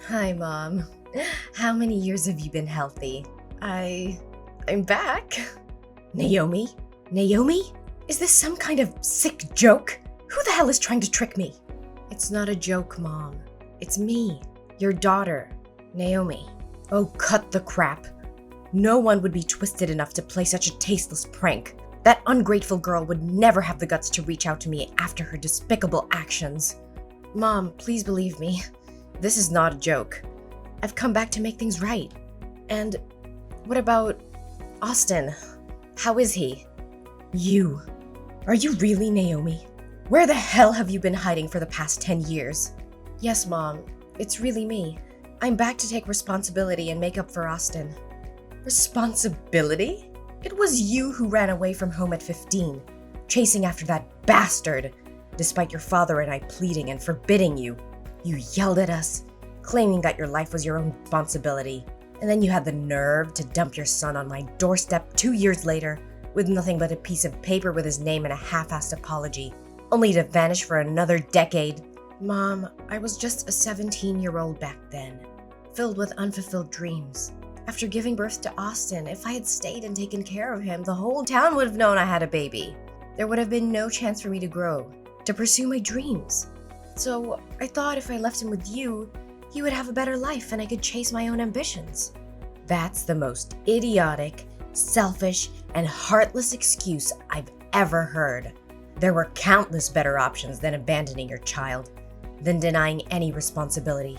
Hi, Mom. How many years have you been healthy? I'm back. Naomi? Naomi? Is this some kind of sick joke? Who the hell is trying to trick me? It's not a joke, Mom. It's me, your daughter, Naomi. Oh, cut the crap. No one would be twisted enough to play such a tasteless prank. That ungrateful girl would never have the guts to reach out to me after her despicable actions. Mom, please believe me. This is not a joke. I've come back to make things right. And what about Austin? How is he? You. Are you really Naomi? Where the hell have you been hiding for the past 10 years? Yes, Mom. It's really me. I'm back to take responsibility and make up for Austin. Responsibility? It was you who ran away from home at 15, chasing after that bastard, despite your father and I pleading and forbidding you. You yelled at us, claiming that your life was your own responsibility, and then you had the nerve to dump your son on my doorstep 2 years later with nothing but a piece of paper with his name and a half-assed apology, only to vanish for another decade. Mom, I was just a 17-year-old back then, filled with unfulfilled dreams. After giving birth to Austin, if I had stayed and taken care of him, the whole town would have known I had a baby. There would have been no chance for me to grow, to pursue my dreams. So I thought if I left him with you, he would have a better life and I could chase my own ambitions. That's the most idiotic, selfish, and heartless excuse I've ever heard. There were countless better options than abandoning your child, than denying any responsibility.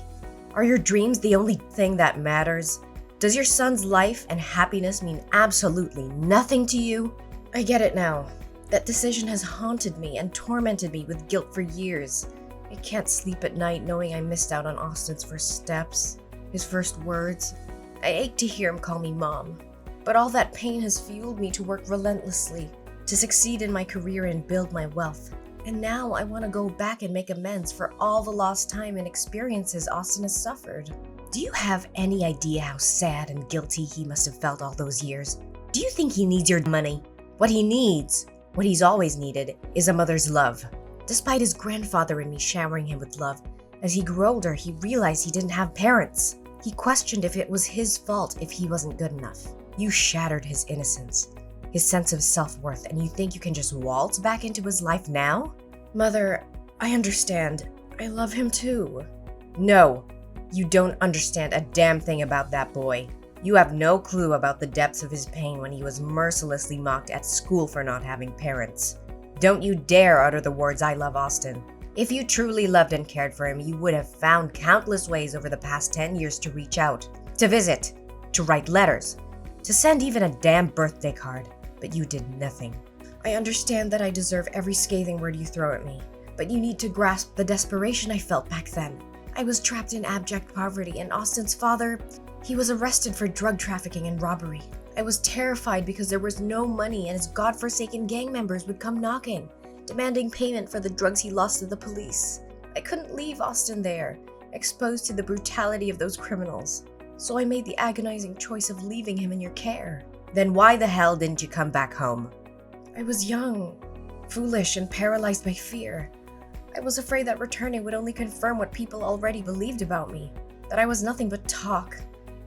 Are your dreams the only thing that matters? Does your son's life and happiness mean absolutely nothing to you? I get it now. That decision has haunted me and tormented me with guilt for years. I can't sleep at night knowing I missed out on Austin's first steps, his first words. I ache to hear him call me Mom. But all that pain has fueled me to work relentlessly, to succeed in my career and build my wealth. And now I want to go back and make amends for all the lost time and experiences Austin has suffered. Do you have any idea how sad and guilty he must have felt all those years? Do you think he needs your money? What he needs, what he's always needed, is a mother's love. Despite his grandfather and me showering him with love, as he grew older, he realized he didn't have parents. He questioned if it was his fault if he wasn't good enough. You shattered his innocence, his sense of self-worth, and you think you can just waltz back into his life now? Mother, I understand. I love him too. No, you don't understand a damn thing about that boy. You have no clue about the depths of his pain when he was mercilessly mocked at school for not having parents. Don't you dare utter the words "I love Austin." If you truly loved and cared for him, you would have found countless ways over the past 10 years to reach out, to visit, to write letters, to send even a damn birthday card. But you did nothing. I understand that I deserve every scathing word you throw at me, but you need to grasp the desperation I felt back then. I was trapped in abject poverty, and Austin's father, he was arrested for drug trafficking and robbery. I was terrified because there was no money and his godforsaken gang members would come knocking, demanding payment for the drugs he lost to the police. I couldn't leave Austin there, exposed to the brutality of those criminals. So I made the agonizing choice of leaving him in your care. Then why the hell didn't you come back home? I was young, foolish, and paralyzed by fear. I was afraid that returning would only confirm what people already believed about me, that I was nothing but talk,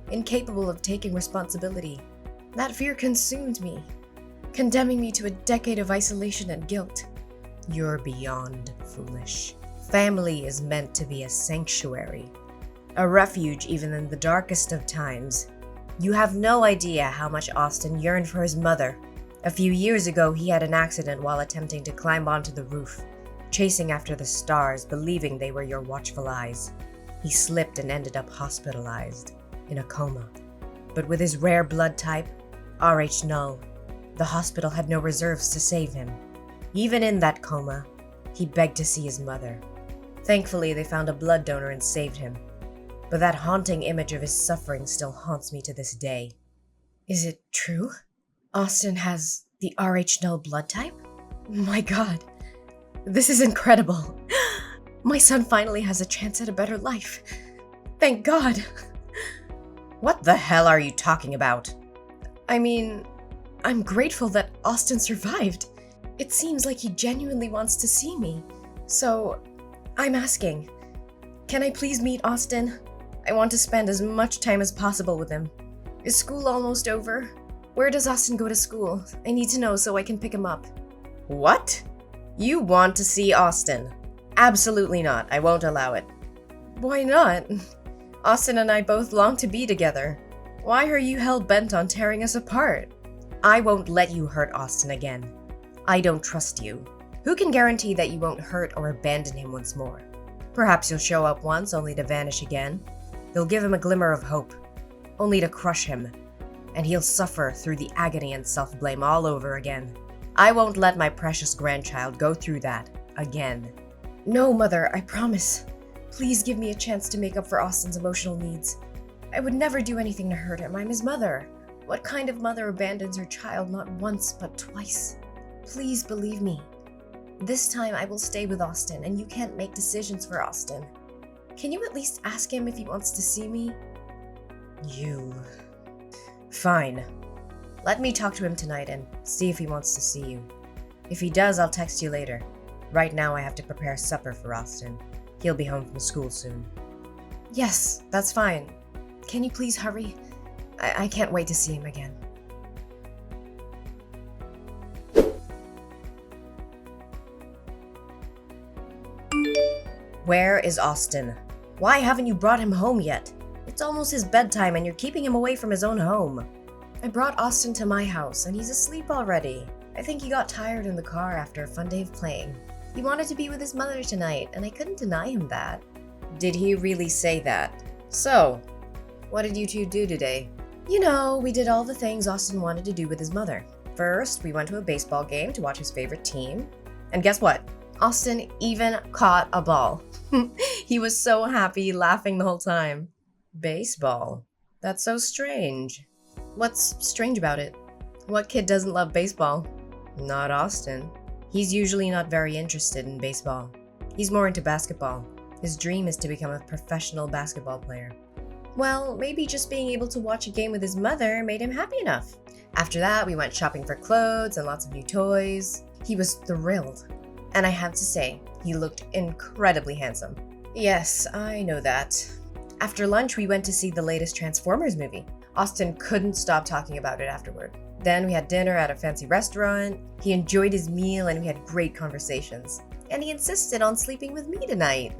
incapable of taking responsibility. That fear consumed me, condemning me to a decade of isolation and guilt. You're beyond foolish. Family is meant to be a sanctuary, a refuge even in the darkest of times. You have no idea how much Austin yearned for his mother. A few years ago, he had an accident while attempting to climb onto the roof, chasing after the stars, believing they were your watchful eyes. He slipped and ended up hospitalized, in a coma. But with his rare blood type, Rh null, the hospital had no reserves to save him. Even in that coma, he begged to see his mother. Thankfully, they found a blood donor and saved him. But that haunting image of his suffering still haunts me to this day. Is it true? Austin has the Rh null blood type? My God, this is incredible. My son finally has a chance at a better life. Thank God. What the hell are you talking about? I mean, I'm grateful that Austin survived. It seems like he genuinely wants to see me. So, I'm asking, can I please meet Austin? I want to spend as much time as possible with him. Is school almost over? Where does Austin go to school? I need to know so I can pick him up. What? You want to see Austin? Absolutely not. I won't allow it. Why not? Austin and I both long to be together. Why are you hell-bent on tearing us apart? I won't let you hurt Austin again. I don't trust you. Who can guarantee that you won't hurt or abandon him once more? Perhaps you'll show up once only to vanish again. You'll give him a glimmer of hope, only to crush him, and he'll suffer through the agony and self-blame all over again. I won't let my precious grandchild go through that again. No, Mother, I promise. Please give me a chance to make up for Austin's emotional needs. I would never do anything to hurt him. I'm his mother. What kind of mother abandons her child not once, but twice? Please believe me. This time I will stay with Austin, and you can't make decisions for Austin. Can you at least ask him if he wants to see me? You... Fine. Let me talk to him tonight and see if he wants to see you. If he does, I'll text you later. Right now I have to prepare supper for Austin. He'll be home from school soon. Yes, that's fine. Can you please hurry? I can't wait to see him again. Where is Austin? Why haven't you brought him home yet? It's almost his bedtime and you're keeping him away from his own home. I brought Austin to my house and he's asleep already. I think he got tired in the car after a fun day of playing. He wanted to be with his mother tonight and I couldn't deny him that. Did he really say that? So, what did you two do today? You know, we did all the things Austin wanted to do with his mother. First, we went to a baseball game to watch his favorite team. And guess what? Austin even caught a ball. He was so happy, laughing the whole time. Baseball? That's so strange. What's strange about it? What kid doesn't love baseball? Not Austin. He's usually not very interested in baseball. He's more into basketball. His dream is to become a professional basketball player. Well, maybe just being able to watch a game with his mother made him happy enough. After that, we went shopping for clothes and lots of new toys. He was thrilled. And I have to say, he looked incredibly handsome. Yes, I know that. After lunch, we went to see the latest Transformers movie. Austin couldn't stop talking about it afterward. Then we had dinner at a fancy restaurant. He enjoyed his meal and we had great conversations. And he insisted on sleeping with me tonight.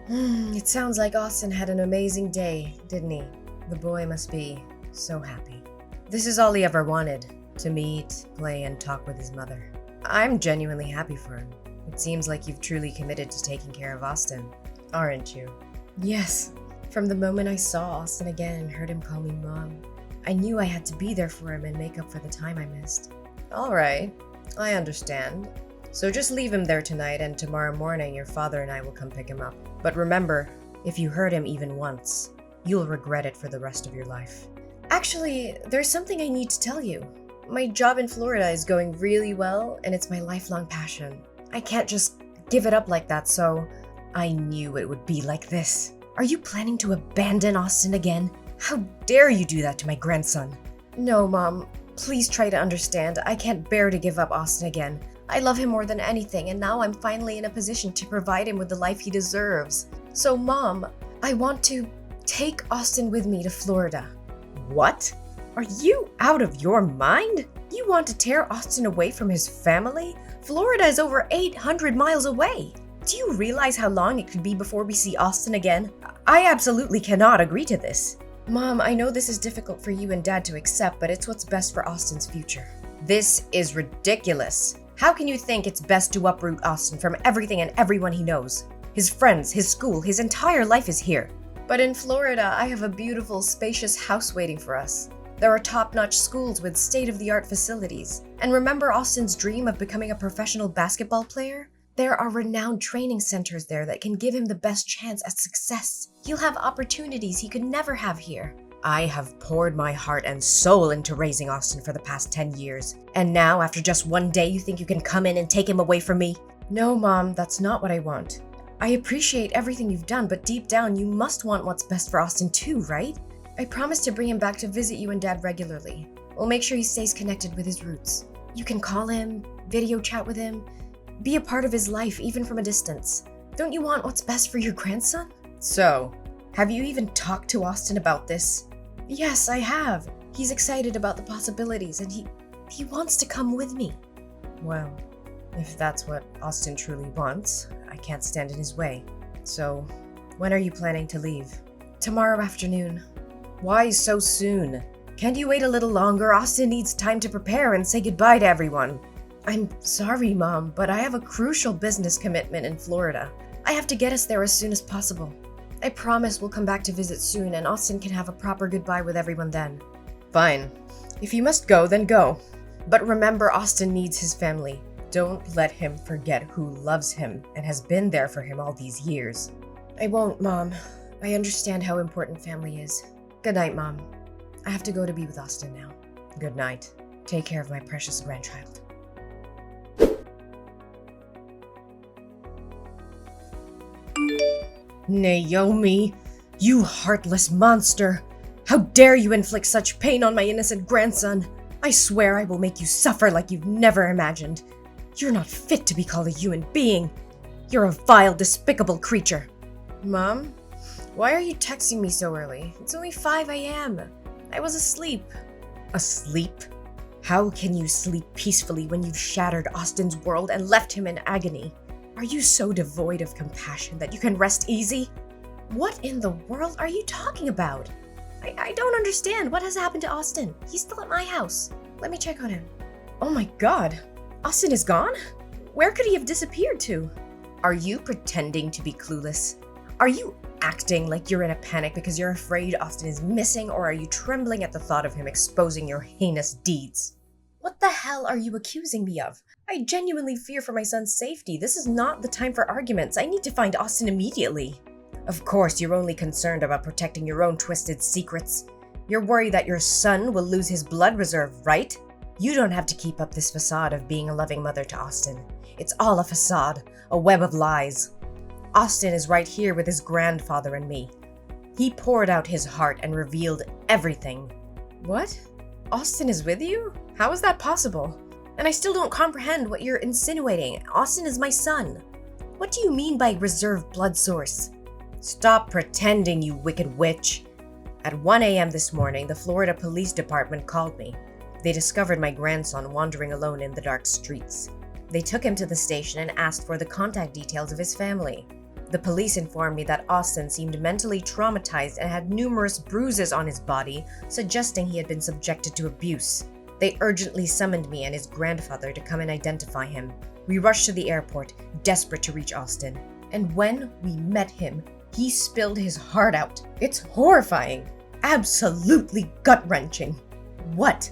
It sounds like Austin had an amazing day, didn't he? The boy must be so happy. This is all he ever wanted, to meet, play, and talk with his mother. I'm genuinely happy for him. It seems like you've truly committed to taking care of Austin, aren't you? Yes. From the moment I saw Austin again and heard him call me Mom, I knew I had to be there for him and make up for the time I missed. All right, I understand. So just leave him there tonight and tomorrow morning your father and I will come pick him up. But remember, if you hurt him even once, you'll regret it for the rest of your life. Actually, there's something I need to tell you. My job in Florida is going really well and it's my lifelong passion. I can't just give it up like that, so I knew it would be like this. Are you planning to abandon Austin again? How dare you do that to my grandson? No, Mom. Please try to understand. I can't bear to give up Austin again. I love him more than anything, and now I'm finally in a position to provide him with the life he deserves. So, Mom, I want to take Austin with me to Florida. What? Are you out of your mind? You want to tear Austin away from his family? Florida is over 800 miles away. Do you realize how long it could be before we see Austin again? I absolutely cannot agree to this. Mom, I know this is difficult for you and Dad to accept, but it's what's best for Austin's future. This is ridiculous. How can you think it's best to uproot Austin from everything and everyone he knows? His friends, his school, his entire life is here. But in Florida, I have a beautiful, spacious house waiting for us. There are top-notch schools with state-of-the-art facilities. And remember Austin's dream of becoming a professional basketball player? There are renowned training centers there that can give him the best chance at success. He'll have opportunities he could never have here. I have poured my heart and soul into raising Austin for the past 10 years. And now, after just one day, you think you can come in and take him away from me? No, Mom, that's not what I want. I appreciate everything you've done, but deep down, you must want what's best for Austin too, right? I promise to bring him back to visit you and Dad regularly. We'll make sure he stays connected with his roots. You can call him, video chat with him, be a part of his life even from a distance. Don't you want what's best for your grandson? So, Have you even talked to Austin about this? Yes, I have. He's excited about the possibilities and he wants to come with me. Well, if that's what Austin truly wants, I can't stand in his way. So, when are you planning to leave? Tomorrow afternoon. Why so soon? Can't you wait a little longer? Austin needs time to prepare and say goodbye to everyone. I'm sorry, Mom, but I have a crucial business commitment in Florida. I have to get us there as soon as possible. I promise we'll come back to visit soon and Austin can have a proper goodbye with everyone then. Fine. If you must go, then go. But remember, Austin needs his family. Don't let him forget who loves him and has been there for him all these years. I won't, Mom. I understand how important family is. Good night, Mom. I have to go to be with Austin now. Good night. Take care of my precious grandchild. Naomi, you heartless monster! How dare you inflict such pain on my innocent grandson! I swear I will make you suffer like you've never imagined. You're not fit to be called a human being. You're a vile, despicable creature. Mom, why are you texting me so early? It's only 5 a.m. I was asleep. Asleep? How can you sleep peacefully when you've shattered Austin's world and left him in agony? Are you so devoid of compassion that you can rest easy? What in the world are you talking about? I don't understand. What has happened to Austin? He's still at my house. Let me check on him. Oh my god. Austin is gone? Where could he have disappeared to? Are you pretending to be clueless? Are you acting like you're in a panic because you're afraid Austin is missing, or are you trembling at the thought of him exposing your heinous deeds? What the hell are you accusing me of? I genuinely fear for my son's safety. This is not the time for arguments. I need to find Austin immediately. Of course, you're only concerned about protecting your own twisted secrets. You're worried that your son will lose his blood reserve, right? You don't have to keep up this facade of being a loving mother to Austin. It's all a facade, a web of lies. Austin is right here with his grandfather and me. He poured out his heart and revealed everything. What? Austin is with you? How is that possible? And I still don't comprehend what you're insinuating. Austin is my son. What do you mean by reserve blood source? Stop pretending, you wicked witch. At 1 a.m. this morning, the Florida Police Department called me. They discovered my grandson wandering alone in the dark streets. They took him to the station and asked for the contact details of his family. The police informed me that Austin seemed mentally traumatized and had numerous bruises on his body, suggesting he had been subjected to abuse. They urgently summoned me and his grandfather to come and identify him. We rushed to the airport, desperate to reach Austin. And when we met him, he spilled his heart out. It's horrifying. Absolutely gut-wrenching. What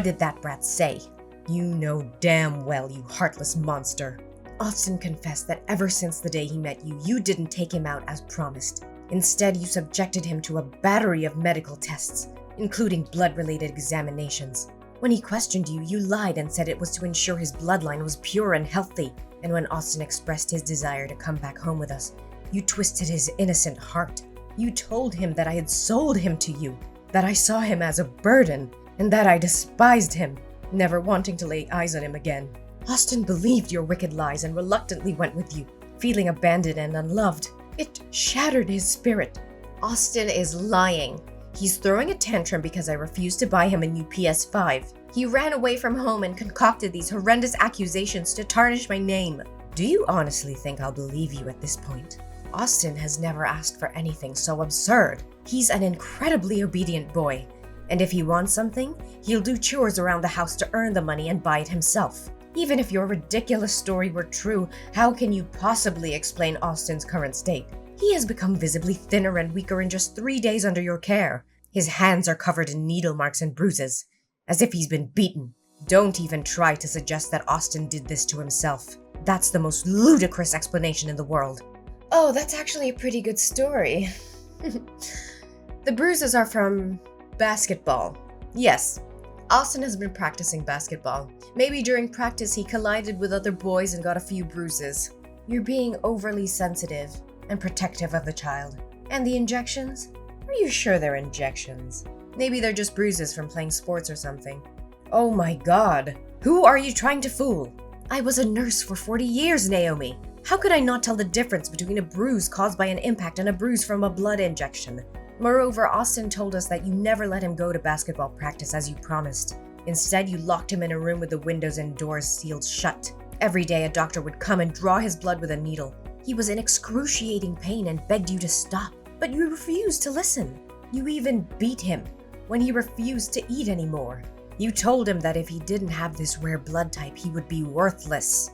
did that brat say? You know damn well, you heartless monster. Austin confessed that ever since the day he met you, you didn't take him out as promised. Instead, you subjected him to a battery of medical tests, including blood-related examinations. When he questioned you, you lied and said it was to ensure his bloodline was pure and healthy. And when Austin expressed his desire to come back home with us, you twisted his innocent heart. You told him that I had sold him to you, that I saw him as a burden, and that I despised him, never wanting to lay eyes on him again. Austin believed your wicked lies and reluctantly went with you, feeling abandoned and unloved. It shattered his spirit. Austin is lying. He's throwing a tantrum because I refused to buy him a new PS5. He ran away from home and concocted these horrendous accusations to tarnish my name. Do you honestly think I'll believe you at this point? Austin has never asked for anything so absurd. He's an incredibly obedient boy, and if he wants something, he'll do chores around the house to earn the money and buy it himself. Even if your ridiculous story were true, how can you possibly explain Austin's current state? He has become visibly thinner and weaker in just 3 days under your care. His hands are covered in needle marks and bruises, as if he's been beaten. Don't even try to suggest that Austin did this to himself. That's the most ludicrous explanation in the world. Oh, that's actually a pretty good story. The bruises are from basketball. Yes, Austin has been practicing basketball. Maybe during practice he collided with other boys and got a few bruises. You're being overly sensitive and protective of the child. And the injections? Are you sure they're injections? Maybe they're just bruises from playing sports or something. Oh my god, who are you trying to fool? I was a nurse for 40 years, Naomi. How could I not tell the difference between a bruise caused by an impact and a bruise from a blood injection? Moreover, Austin told us that you never let him go to basketball practice as you promised. Instead, you locked him in a room with the windows and doors sealed shut. Every day, a doctor would come and draw his blood with a needle. He was in excruciating pain and begged you to stop, but you refused to listen. You even beat him when he refused to eat anymore. You told him that if he didn't have this rare blood type, he would be worthless.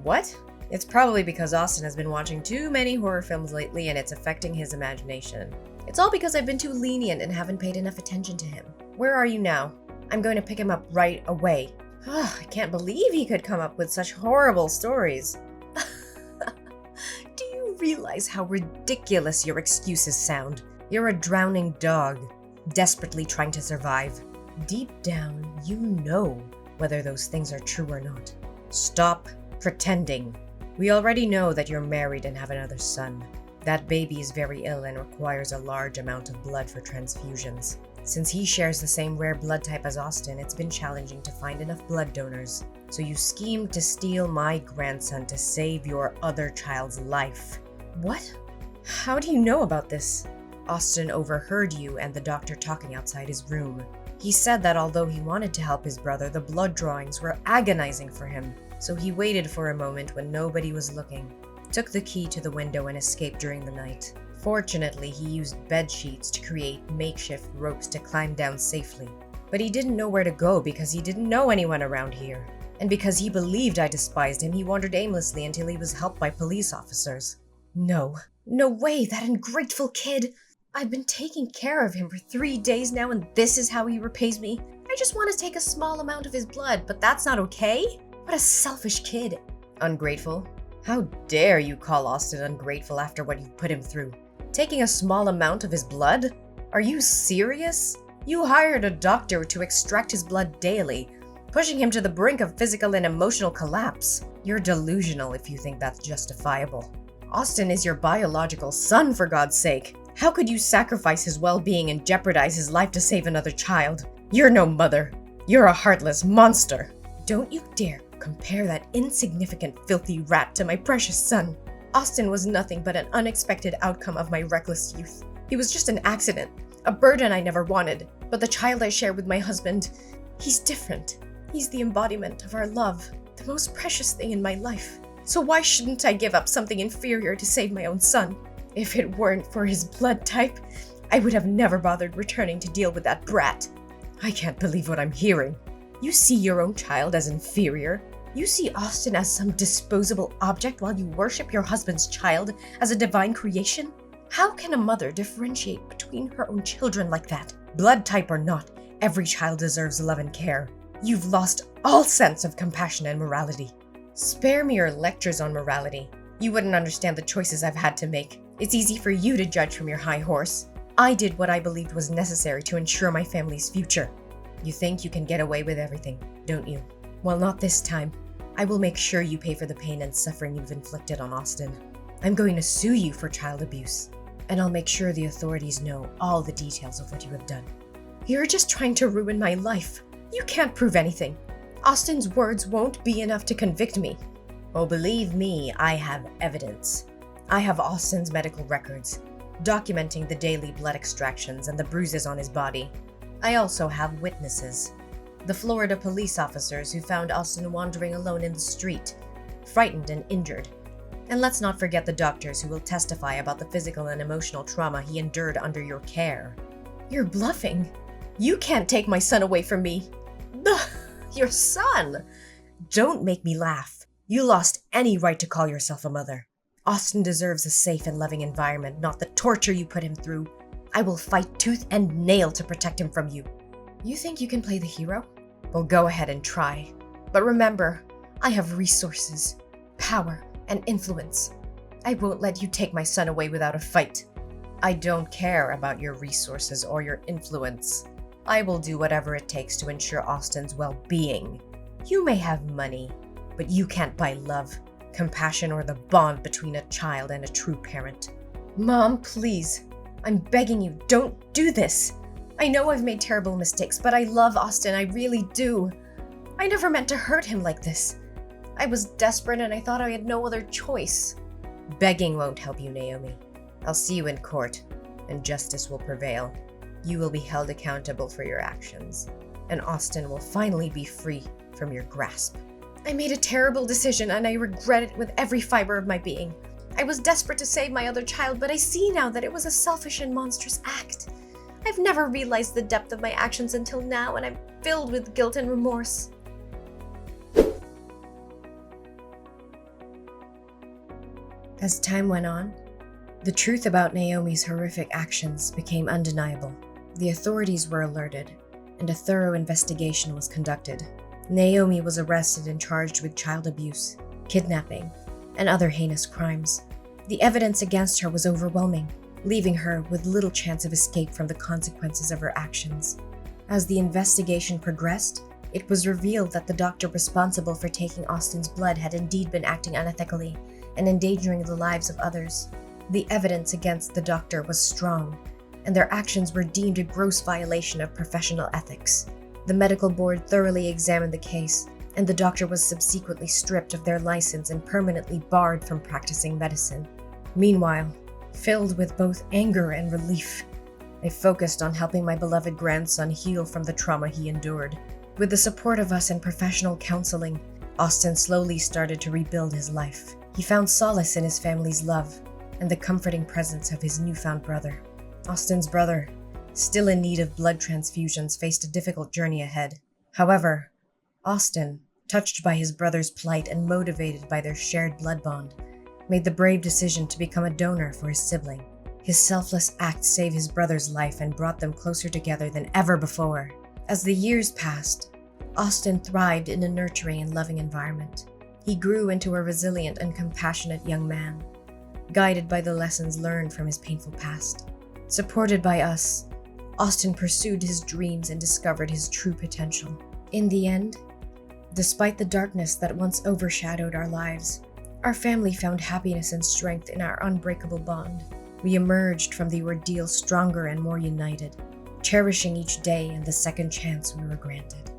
What? It's probably because Austin has been watching too many horror films lately and it's affecting his imagination. It's all because I've been too lenient and haven't paid enough attention to him. Where are you now? I'm going to pick him up right away. I can't believe he could come up with such horrible stories. Do you realize how ridiculous your excuses sound? You're a drowning dog, desperately trying to survive. Deep down, you know whether those things are true or not. Stop pretending. We already know that you're married and have another son. That baby is very ill and requires a large amount of blood for transfusions. Since he shares the same rare blood type as Austin, it's been challenging to find enough blood donors. So you schemed to steal my grandson to save your other child's life. What? How do you know about this? Austin overheard you and the doctor talking outside his room. He said that although he wanted to help his brother, the blood drawings were agonizing for him. So he waited for a moment when nobody was looking, took the key to the window and escaped during the night. Fortunately, he used bed sheets to create makeshift ropes to climb down safely. But he didn't know where to go because he didn't know anyone around here. And because he believed I despised him, he wandered aimlessly until he was helped by police officers. No way, that ungrateful kid! I've been taking care of him for 3 days now and this is how he repays me? I just want to take a small amount of his blood, but that's not okay? What a selfish kid. Ungrateful? How dare you call Austin ungrateful after what you've put him through? Taking a small amount of his blood? Are you serious? You hired a doctor to extract his blood daily, pushing him to the brink of physical and emotional collapse. You're delusional if you think that's justifiable. Austin is your biological son, for God's sake. How could you sacrifice his well-being and jeopardize his life to save another child? You're no mother. You're a heartless monster. Don't you dare compare that insignificant, filthy rat to my precious son. Austin was nothing but an unexpected outcome of my reckless youth. He was just an accident, a burden I never wanted. But the child I share with my husband, he's different. He's the embodiment of our love, the most precious thing in my life. So why shouldn't I give up something inferior to save my own son? If it weren't for his blood type, I would have never bothered returning to deal with that brat. I can't believe what I'm hearing. You see your own child as inferior? You see Austin as some disposable object while you worship your husband's child as a divine creation? How can a mother differentiate between her own children like that? Blood type or not, every child deserves love and care. You've lost all sense of compassion and morality. Spare me your lectures on morality. You wouldn't understand the choices I've had to make. It's easy for you to judge from your high horse. I did what I believed was necessary to ensure my family's future. You think you can get away with everything, don't you? Well, not this time. I will make sure you pay for the pain and suffering you've inflicted on Austin. I'm going to sue you for child abuse, and I'll make sure the authorities know all the details of what you have done. You're just trying to ruin my life. You can't prove anything. Austin's words won't be enough to convict me. Oh, believe me, I have evidence. I have Austin's medical records, documenting the daily blood extractions and the bruises on his body. I also have witnesses. The Florida police officers who found Austin wandering alone in the street, frightened and injured. And let's not forget the doctors who will testify about the physical and emotional trauma he endured under your care. You're bluffing. You can't take my son away from me. Your son! Don't make me laugh. You lost any right to call yourself a mother. Austin deserves a safe and loving environment, not the torture you put him through. I will fight tooth and nail to protect him from you. You think you can play the hero? Well, go ahead and try. But remember, I have resources, power, and influence. I won't let you take my son away without a fight. I don't care about your resources or your influence. I will do whatever it takes to ensure Austin's well-being. You may have money, but you can't buy love, compassion, or the bond between a child and a true parent. Mom, please. I'm begging you, don't do this. I know I've made terrible mistakes, but I love Austin, I really do. I never meant to hurt him like this. I was desperate and I thought I had no other choice. Begging won't help you, Naomi. I'll see you in court, and justice will prevail. You will be held accountable for your actions, and Austin will finally be free from your grasp. I made a terrible decision, and I regret it with every fiber of my being. I was desperate to save my other child, but I see now that it was a selfish and monstrous act. I've never realized the depth of my actions until now, and I'm filled with guilt and remorse. As time went on, the truth about Naomi's horrific actions became undeniable. The authorities were alerted, and a thorough investigation was conducted. Naomi was arrested and charged with child abuse, kidnapping, and other heinous crimes. The evidence against her was overwhelming, leaving her with little chance of escape from the consequences of her actions. As the investigation progressed, it was revealed that the doctor responsible for taking Austin's blood had indeed been acting unethically and endangering the lives of others. The evidence against the doctor was strong, and their actions were deemed a gross violation of professional ethics. The medical board thoroughly examined the case, and the doctor was subsequently stripped of their license and permanently barred from practicing medicine. Meanwhile, filled with both anger and relief, I focused on helping my beloved grandson heal from the trauma he endured. With the support of us and professional counseling, Austin slowly started to rebuild his life. He found solace in his family's love and the comforting presence of his newfound brother. Austin's brother, still in need of blood transfusions, faced a difficult journey ahead. However, Austin, touched by his brother's plight and motivated by their shared blood bond, made the brave decision to become a donor for his sibling. His selfless act saved his brother's life and brought them closer together than ever before. As the years passed, Austin thrived in a nurturing and loving environment. He grew into a resilient and compassionate young man, guided by the lessons learned from his painful past. Supported by us, Austin pursued his dreams and discovered his true potential. In the end, despite the darkness that once overshadowed our lives, our family found happiness and strength in our unbreakable bond. We emerged from the ordeal stronger and more united, cherishing each day and the second chance we were granted.